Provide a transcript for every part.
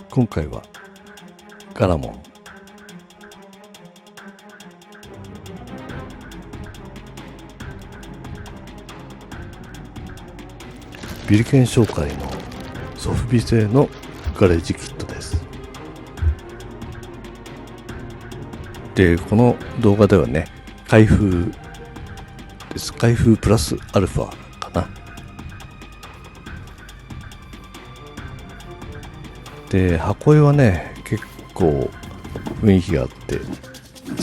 今回はガラモン。ビリケン商会のソフビ製のガレージキットです。で、この動画ではね、開封です。開封プラスアルファかな。で、箱絵はね、結構雰囲気があって好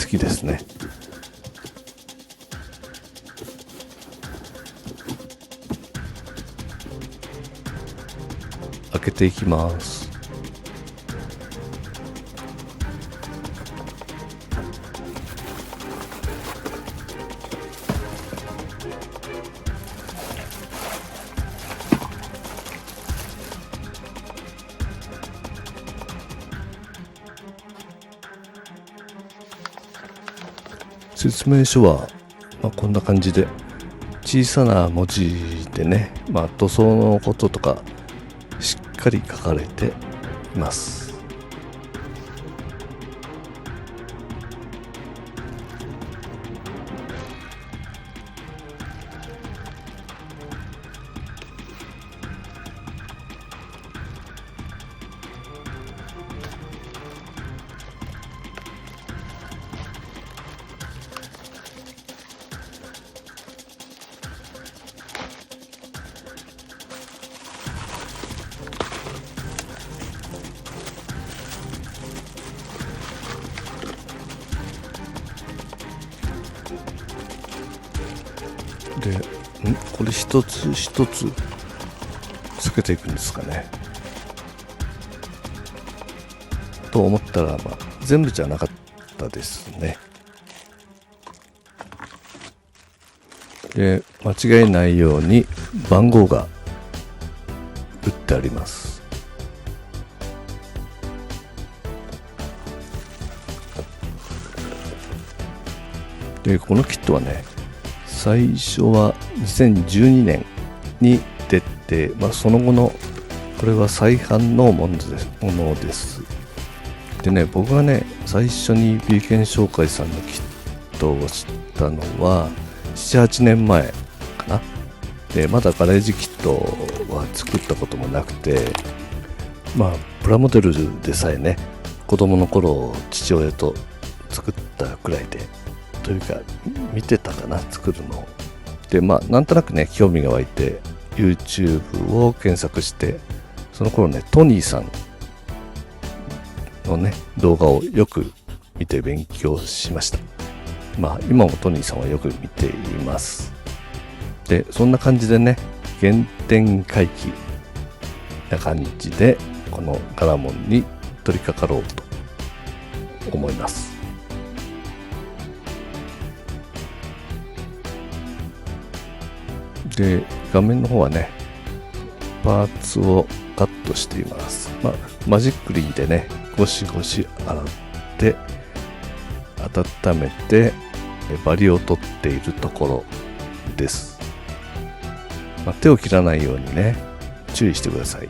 きですね。開けていきます。説明書は、こんな感じで小さな文字でね、塗装のこととかしっかり書かれています。で、これ一つ一つつけていくんですかね。と思ったら、全部じゃなかったですね。で、間違いないように番号が打ってあります。で、このキットはね、最初は2012年に出て、その後のこれは再販のものです。でね、僕がね、最初にビーケン商会さんのキットを知ったのは7、8年前かな。で、まだガレージキットは作ったこともなくて、プラモデルでさえね、子供の頃父親と作ったくらいで、というか見てたかな、作るので、なんとなくね興味が湧いて YouTube を検索して、その頃ねトニーさんのね動画をよく見て勉強しました。今もトニーさんはよく見ています。で、そんな感じでね、原点回帰な感じでこのガラモンに取り掛かろうと思います。で、画面の方はね、パーツをカットしています。マジックリンでね、ゴシゴシ洗って温めてバリを取っているところです。手を切らないようにね、注意してください。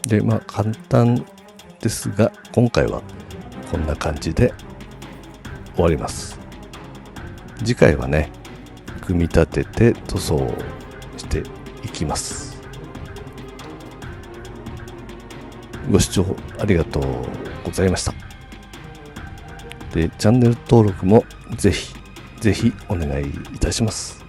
で、簡単ですが、今回はこんな感じで終わります。次回はね、組み立てて塗装していきます。ご視聴ありがとうございました。で、チャンネル登録もぜひお願いいたします。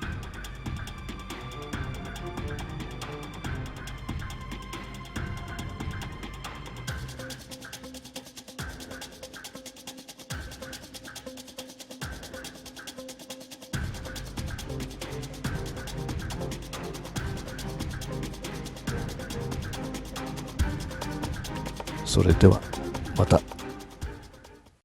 それではまた。